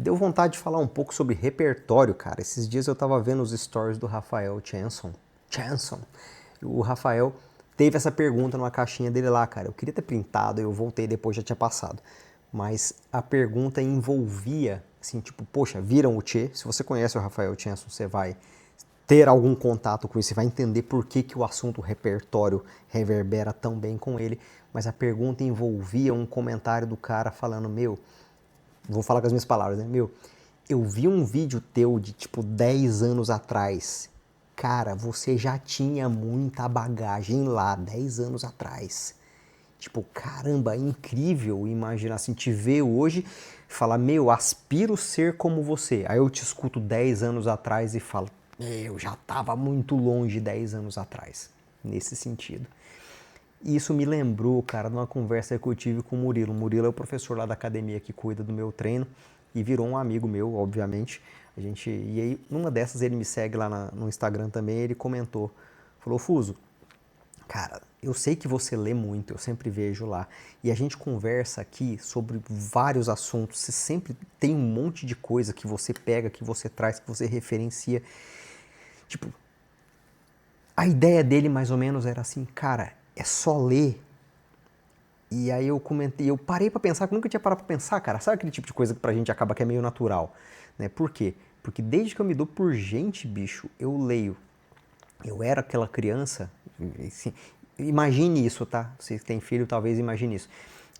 Deu vontade de falar um pouco sobre repertório, cara. Esses dias eu tava vendo os stories do Rafael Chanson. Chanson. O Rafael teve essa pergunta numa caixinha dele lá, cara. Eu queria ter printado, eu voltei depois, já tinha passado. Mas a pergunta envolvia, assim, tipo, poxa, viram o Che? Se você conhece o Rafael Chanson, você vai ter algum contato com isso, você vai entender por que, que o assunto repertório reverbera tão bem com ele. Mas a pergunta envolvia um comentário do cara falando, meu, vou falar com as minhas palavras, né? Meu, eu vi um vídeo teu de tipo 10 anos atrás. Cara, você já tinha muita bagagem lá, 10 anos atrás. Tipo, caramba, é incrível imaginar assim, te ver hoje e falar, meu, aspiro ser como você. Aí eu te escuto 10 anos atrás e falo, eu já tava muito longe 10 anos atrás, nesse sentido. E isso me lembrou, cara, de uma conversa que eu tive com o Murilo. O Murilo é o professor lá da academia que cuida do meu treino e virou um amigo meu, obviamente. E aí, numa dessas, ele me segue lá no Instagram também. Ele comentou, falou: Fuso, cara, eu sei que você lê muito, eu sempre vejo lá. E a gente conversa aqui sobre vários assuntos. Você sempre tem um monte de coisa que você pega, que você traz, que você referencia. Tipo, a ideia dele mais ou menos era assim, cara, é só ler. E aí eu comentei, eu parei pra pensar, que eu nunca tinha parado pra pensar, cara. Sabe aquele tipo de coisa que pra gente acaba que é meio natural, né? Por quê? Porque desde que eu me dou por gente, bicho, eu leio. Eu era aquela criança, assim, imagine isso, tá? Você que tem filho, talvez imagine isso.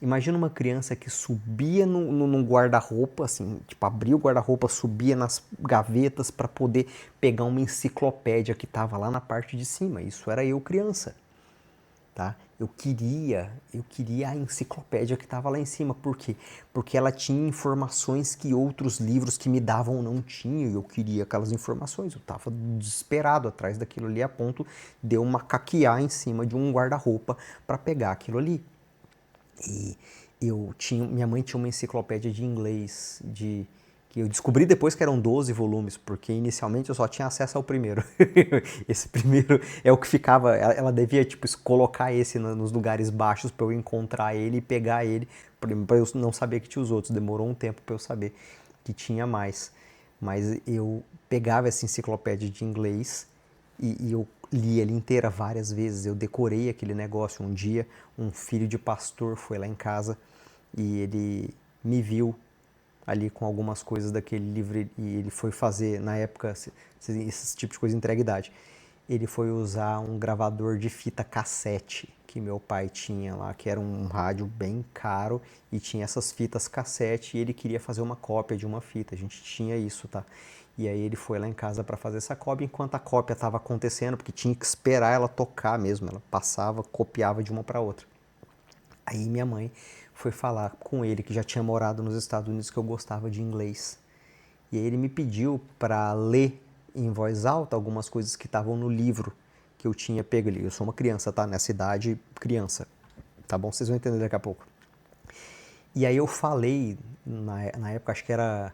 Imagina uma criança que subia no guarda-roupa, assim, tipo, abria o guarda-roupa, subia nas gavetas para poder pegar uma enciclopédia que tava lá na parte de cima. Isso era eu criança, tá? Eu queria a enciclopédia que estava lá em cima. Por quê? Porque ela tinha informações que outros livros que me davam não tinham, e eu queria aquelas informações. Eu estava desesperado atrás daquilo ali, a ponto de eu macaquear em cima de um guarda-roupa para pegar aquilo ali. E minha mãe tinha uma enciclopédia de inglês, que eu descobri depois que eram 12 volumes, porque inicialmente eu só tinha acesso ao primeiro. Esse primeiro é o que ficava, ela devia tipo colocar esse nos lugares baixos para eu encontrar ele e pegar ele, para eu não saber que tinha os outros. Demorou um tempo para eu saber que tinha mais. Mas eu pegava essa enciclopédia de inglês e eu li ela inteira várias vezes. Eu decorei aquele negócio. Um dia, um filho de pastor foi lá em casa e ele me viu ali com algumas coisas daquele livro e ele foi fazer, na época, esse tipo de coisa entrega idade. Ele foi usar um gravador de fita cassete que meu pai tinha lá, que era um rádio bem caro e tinha essas fitas cassete e ele queria fazer uma cópia de uma fita. A gente tinha isso, tá? E aí ele foi lá em casa para fazer essa cópia enquanto a cópia estava acontecendo, porque tinha que esperar ela tocar mesmo. Ela passava, copiava de uma para outra. Aí minha mãe foi falar com ele, que já tinha morado nos Estados Unidos, que eu gostava de inglês. E aí ele me pediu para ler em voz alta algumas coisas que estavam no livro que eu tinha pego ali. Eu sou uma criança, tá? Nessa idade, criança. Tá bom? Vocês vão entender daqui a pouco. E aí eu falei, na época acho que era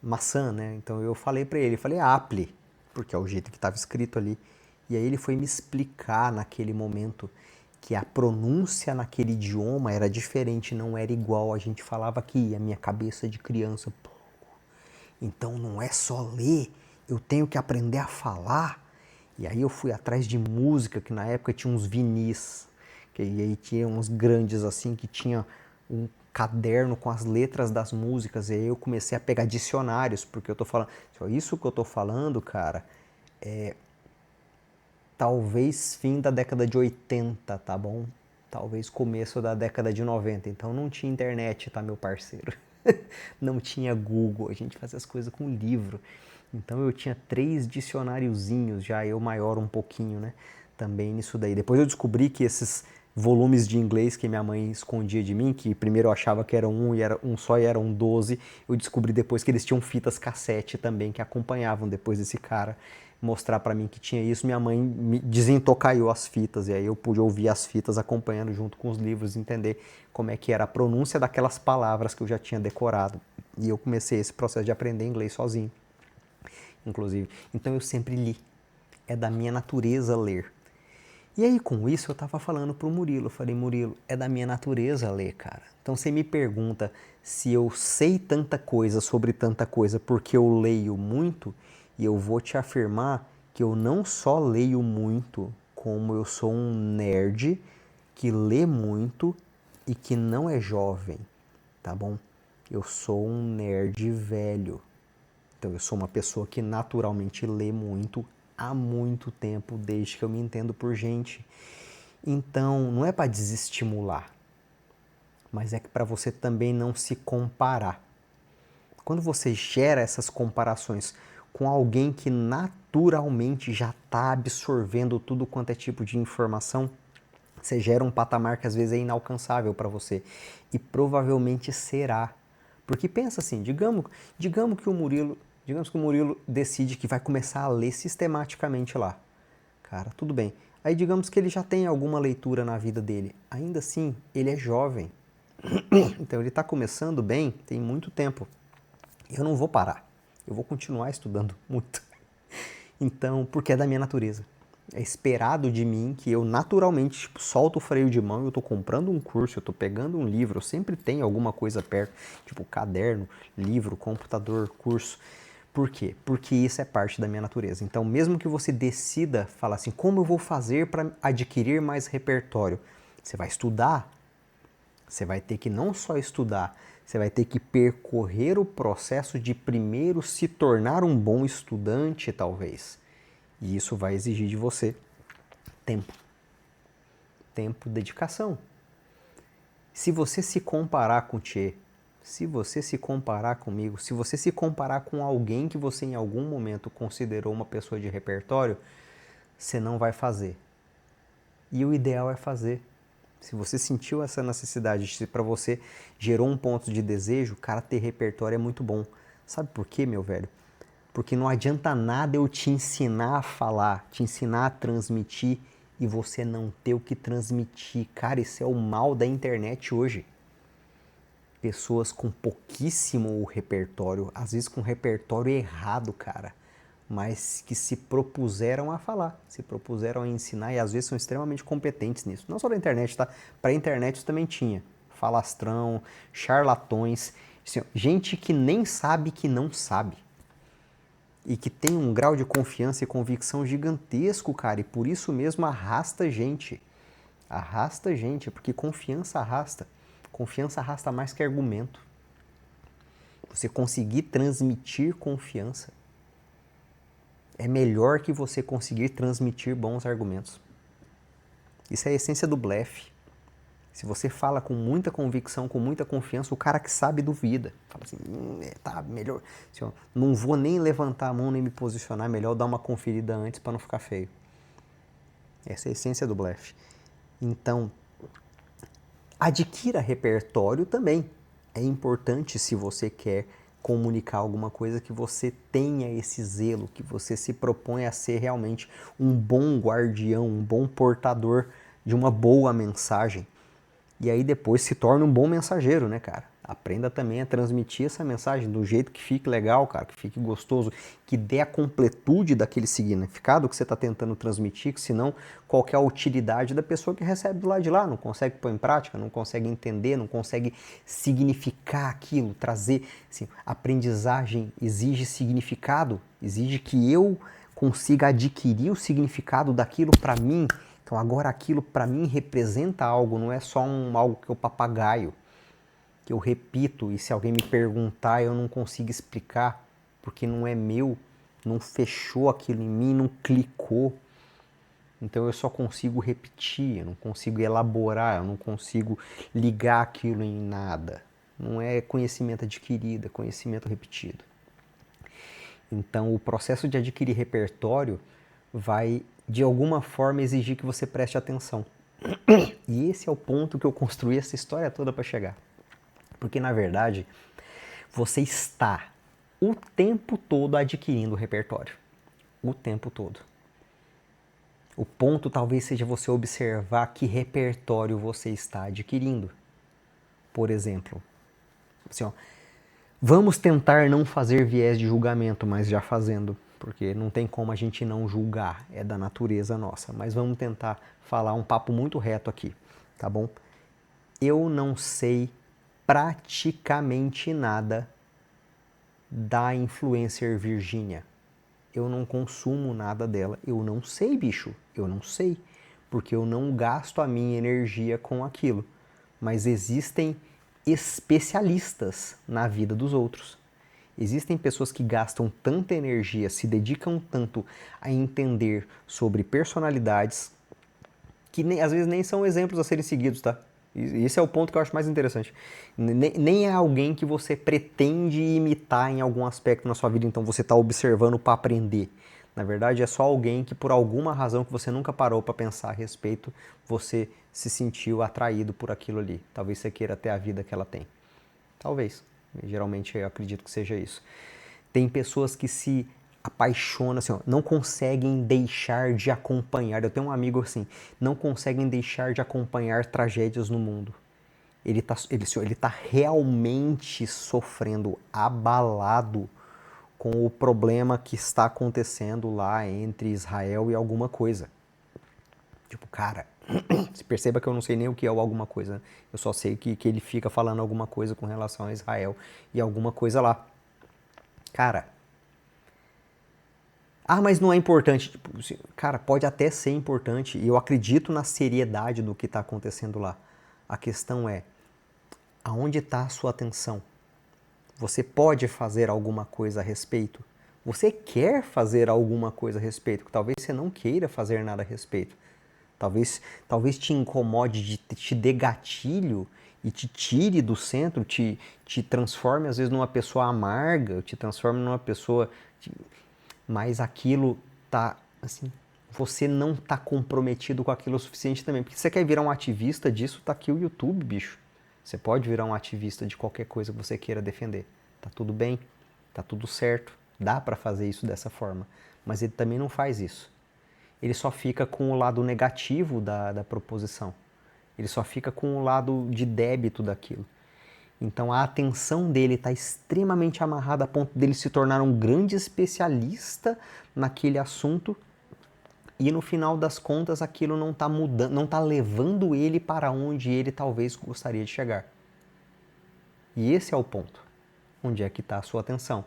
maçã, né? Então eu falei para ele, falei Apple, porque é o jeito que estava escrito ali. E aí ele foi me explicar naquele momento que a pronúncia naquele idioma era diferente, não era igual a gente falava aqui, a minha cabeça de criança. Então não é só ler, eu tenho que aprender a falar. E aí eu fui atrás de música, que na época tinha uns vinis, e aí tinha uns grandes assim, que tinha um caderno com as letras das músicas, e aí eu comecei a pegar dicionários, porque eu tô falando, isso que eu tô falando, cara, talvez fim da década de 80, tá bom? Talvez começo da década de 90. Então não tinha internet, tá, meu parceiro? Não tinha Google, a gente fazia as coisas com livro. Então eu tinha 3 dicionáriozinhos, já eu maior um pouquinho, né? Também nisso daí. Depois eu descobri que esses volumes de inglês que minha mãe escondia de mim, que primeiro eu achava que era um e era um só e eram 12, eu descobri depois que eles tinham fitas cassete também que acompanhavam depois desse cara mostrar para mim que tinha isso. Minha mãe me desentocaiu as fitas e aí eu pude ouvir as fitas acompanhando junto com os livros, entender como é que era a pronúncia daquelas palavras que eu já tinha decorado. E eu comecei esse processo de aprender inglês sozinho, inclusive. Então eu sempre li. É da minha natureza ler. E aí, com isso, eu tava falando pro Murilo. Eu falei, Murilo, é da minha natureza ler, cara. Então você me pergunta se eu sei tanta coisa sobre tanta coisa porque eu leio muito, e eu vou te afirmar que eu não só leio muito, como eu sou um nerd que lê muito e que não é jovem, tá bom? Eu sou um nerd velho. Então eu sou uma pessoa que naturalmente lê muito há muito tempo, desde que eu me entendo por gente. Então, não é para desestimular, mas é que para você também não se comparar. Quando você gera essas comparações com alguém que naturalmente já está absorvendo tudo quanto é tipo de informação, você gera um patamar que às vezes é inalcançável para você. E provavelmente será. Porque pensa assim, digamos que o Murilo decide que vai começar a ler sistematicamente lá. Cara, tudo bem. Aí digamos que ele já tem alguma leitura na vida dele. Ainda assim, ele é jovem. Então ele está começando bem, tem muito tempo. Eu não vou parar. Eu vou continuar estudando muito. Então, porque é da minha natureza. É esperado de mim que eu naturalmente solto o freio de mão, eu estou comprando um curso, eu estou pegando um livro, eu sempre tenho alguma coisa perto, tipo caderno, livro, computador, curso. Por quê? Porque isso é parte da minha natureza. Então, mesmo que você decida falar assim, como eu vou fazer para adquirir mais repertório? Você vai estudar, você vai ter que não só estudar, você vai ter que percorrer o processo de primeiro se tornar um bom estudante, talvez. E isso vai exigir de você tempo. Tempo, dedicação. Se você se comparar com o Tchê, se você se comparar comigo, se você se comparar com alguém que você em algum momento considerou uma pessoa de repertório, você não vai fazer. E o ideal é fazer. Se você sentiu essa necessidade, se para você gerou um ponto de desejo, cara, ter repertório é muito bom. Sabe por quê, meu velho? Porque não adianta nada eu te ensinar a falar, te ensinar a transmitir e você não ter o que transmitir. Cara, isso é o mal da internet hoje. Pessoas com pouquíssimo repertório, às vezes com repertório errado, cara, mas que se propuseram a falar, se propuseram a ensinar e às vezes são extremamente competentes nisso. Não só da internet, tá? Para a internet isso também tinha. Falastrão, charlatões, assim, gente que nem sabe que não sabe. E que tem um grau de confiança e convicção gigantesco, cara, e por isso mesmo arrasta gente. Arrasta gente, porque confiança arrasta. Confiança arrasta mais que argumento. Você conseguir transmitir confiança é melhor que você conseguir transmitir bons argumentos. Isso é a essência do blefe. Se você fala com muita convicção, com muita confiança, o cara que sabe duvida. Fala assim, tá melhor. Assim, ó, não vou nem levantar a mão nem me posicionar, melhor dar uma conferida antes para não ficar feio. Essa é a essência do blefe. Então, adquira repertório também. É importante se você quer comunicar alguma coisa que você tenha esse zelo, que você se propõe a ser realmente um bom guardião, um bom portador de uma boa mensagem. E aí depois se torna um bom mensageiro, né, cara? Aprenda também a transmitir essa mensagem do jeito que fique legal, cara, que fique gostoso, que dê a completude daquele significado que você está tentando transmitir, que senão qual que é a utilidade da pessoa que recebe do lado de lá, não consegue pôr em prática, não consegue entender, não consegue significar aquilo, trazer, assim, aprendizagem exige significado, exige que eu consiga adquirir o significado daquilo para mim. Então agora aquilo para mim representa algo, não é só algo que eu papagaio, que eu repito e se alguém me perguntar eu não consigo explicar, porque não é meu, não fechou aquilo em mim, não clicou. Então eu só consigo repetir, eu não consigo elaborar, eu não consigo ligar aquilo em nada. Não é conhecimento adquirido, é conhecimento repetido. Então o processo de adquirir repertório vai de alguma forma exigir que você preste atenção. E esse é o ponto que eu construí essa história toda para chegar. Porque na verdade, você está o tempo todo adquirindo repertório. O tempo todo. O ponto talvez seja você observar que repertório você está adquirindo. Por exemplo, assim, ó, vamos tentar não fazer viés de julgamento, mas já fazendo. porque não tem como a gente não julgar, é da natureza nossa. Mas vamos tentar falar um papo muito reto aqui, tá bom? Eu não sei praticamente nada da influencer Virgínia. Eu não consumo nada dela. Eu não sei, bicho. Eu não sei. Porque eu não gasto a minha energia com aquilo. Mas existem especialistas na vida dos outros. Existem pessoas que gastam tanta energia, se dedicam tanto a entender sobre personalidades, que às vezes nem são exemplos a serem seguidos, tá? E esse é o ponto que eu acho mais interessante. Nem é alguém que você pretende imitar em algum aspecto na sua vida, então você está observando para aprender. Na verdade, é só alguém que, por alguma razão que você nunca parou para pensar a respeito, você se sentiu atraído por aquilo ali. Talvez você queira ter a vida que ela tem. Talvez. Geralmente eu acredito que seja isso. Tem pessoas que se apaixonam, assim, ó, não conseguem deixar de acompanhar. Eu tenho um amigo assim, não conseguem deixar de acompanhar tragédias no mundo. Ele tá realmente sofrendo, abalado com o problema que está acontecendo lá entre Israel e alguma coisa. Tipo, cara, se perceba que eu não sei nem o que é o alguma coisa. Né? Eu só sei que ele fica falando alguma coisa com relação a Israel e alguma coisa lá. Cara, mas não é importante. Tipo, cara, pode até ser importante e eu acredito na seriedade do que está acontecendo lá. A questão é, aonde está a sua atenção? Você pode fazer alguma coisa a respeito? Você quer fazer alguma coisa a respeito? Talvez você não queira fazer nada a respeito. Talvez te incomode, te dê gatilho e te tire do centro, te transforme às vezes numa pessoa amarga, te transforme numa pessoa... Mas aquilo tá, assim, você não tá comprometido com aquilo o suficiente também. Porque você quer virar um ativista disso, tá aqui o YouTube, bicho. Você pode virar um ativista de qualquer coisa que você queira defender. Tá tudo bem, tá tudo certo, dá para fazer isso dessa forma. Mas ele também não faz isso. Ele só fica com o lado negativo da proposição. Ele só fica com o lado de débito daquilo. Então a atenção dele está extremamente amarrada a ponto dele se tornar um grande especialista naquele assunto e no final das contas aquilo não está mudando, não está levando ele para onde ele talvez gostaria de chegar. E esse é o ponto. Onde é que está a sua atenção?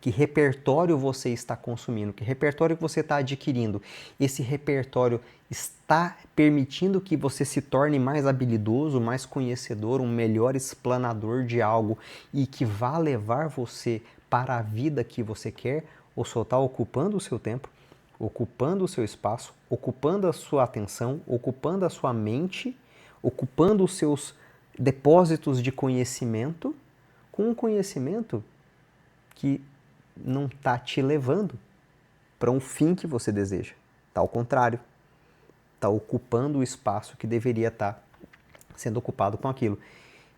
Que repertório você está consumindo? Que repertório você está adquirindo? Esse repertório está permitindo que você se torne mais habilidoso, mais conhecedor, um melhor explanador de algo e que vá levar você para a vida que você quer? Ou só está ocupando o seu tempo, ocupando o seu espaço, ocupando a sua atenção, ocupando a sua mente, ocupando os seus depósitos de conhecimento com um conhecimento que não está te levando para um fim que você deseja. Está ao contrário. Está ocupando o espaço que deveria estar sendo ocupado com aquilo.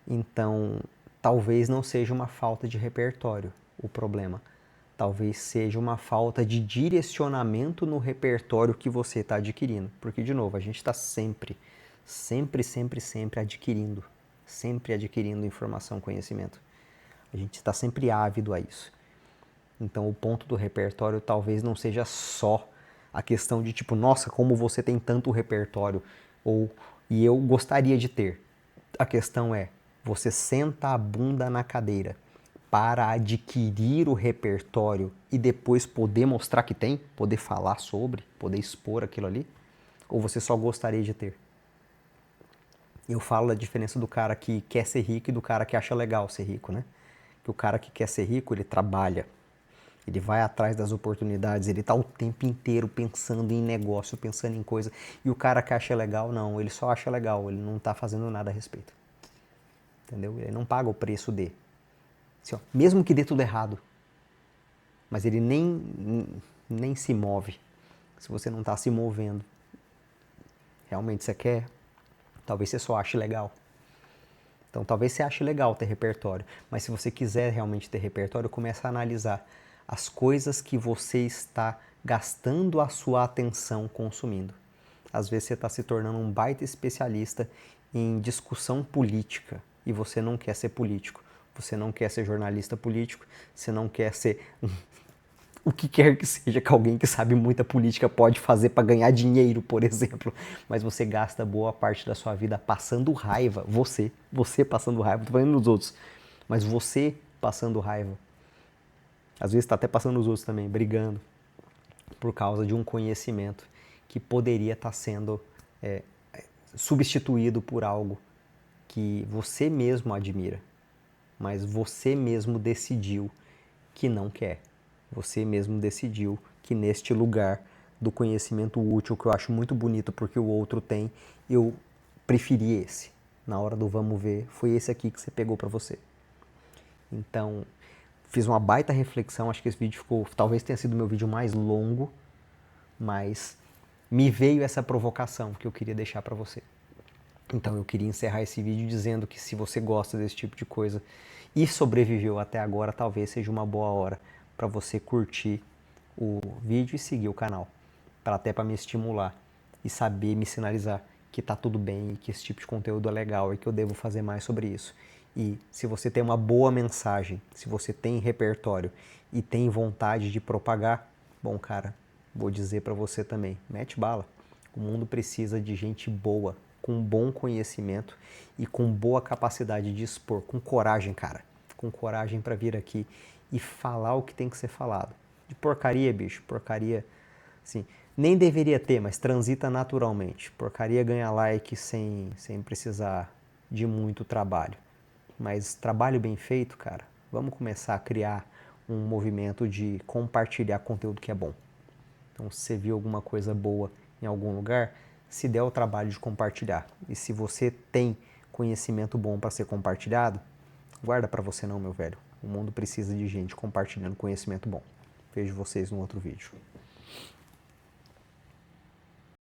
Então, talvez não seja uma falta de repertório o problema. Talvez seja uma falta de direcionamento no repertório que você está adquirindo. Porque, de novo, a gente está sempre adquirindo. Sempre adquirindo informação, conhecimento. A gente está sempre ávido a isso. Então o ponto do repertório talvez não seja só a questão de tipo, nossa, como você tem tanto repertório, e eu gostaria de ter. A questão é, você senta a bunda na cadeira para adquirir o repertório e depois poder mostrar que tem, poder falar sobre, poder expor aquilo ali? Ou você só gostaria de ter? Eu falo da diferença do cara que quer ser rico e do cara que acha legal ser rico, né? Que o cara que quer ser rico, ele trabalha, ele vai atrás das oportunidades, ele está o tempo inteiro pensando em negócio, pensando em coisa. E o cara que acha legal, não, ele só acha legal, ele não está fazendo nada a respeito. Entendeu? Ele não paga o preço de. Assim, ó, mesmo que dê tudo errado, mas ele nem se move. Se você não está se movendo, realmente você quer, talvez você só ache legal. Então talvez você ache legal ter repertório, mas se você quiser realmente ter repertório, comece a analisar as coisas que você está gastando a sua atenção consumindo. Às vezes você está se tornando um baita especialista em discussão política e você não quer ser político, você não quer ser jornalista político, você não quer ser o que quer que seja que alguém que sabe muita política pode fazer para ganhar dinheiro, por exemplo. Mas você gasta boa parte da sua vida passando raiva. Você passando raiva, não tô falando nos outros, mas você passando raiva. Às vezes está até passando nos outros também, brigando por causa de um conhecimento que poderia estar sendo substituído por algo que você mesmo admira, mas você mesmo decidiu que não quer. Você mesmo decidiu que neste lugar do conhecimento útil, que eu acho muito bonito porque o outro tem, eu preferi esse. Na hora do vamos ver, foi esse aqui que você pegou para você. Então, fiz uma baita reflexão, acho que esse vídeo ficou, talvez tenha sido o meu vídeo mais longo, mas me veio essa provocação que eu queria deixar para você. Então eu queria encerrar esse vídeo dizendo que se você gosta desse tipo de coisa e sobreviveu até agora, talvez seja uma boa hora para você curtir o vídeo e seguir o canal, até para me estimular e saber me sinalizar que tá tudo bem e que esse tipo de conteúdo é legal e que eu devo fazer mais sobre isso. E se você tem uma boa mensagem, se você tem repertório e tem vontade de propagar, bom, cara, vou dizer para você também, mete bala. O mundo precisa de gente boa, com bom conhecimento e com boa capacidade de expor, com coragem, cara, com coragem para vir aqui e falar o que tem que ser falado. De porcaria, bicho, porcaria, assim, nem deveria ter, mas transita naturalmente. Porcaria ganha like sem precisar de muito trabalho. Mas trabalho bem feito, cara, vamos começar a criar um movimento de compartilhar conteúdo que é bom. Então, se você viu alguma coisa boa em algum lugar, se der o trabalho de compartilhar. E se você tem conhecimento bom para ser compartilhado, guarda para você não, meu velho. O mundo precisa de gente compartilhando conhecimento bom. Vejo vocês no outro vídeo.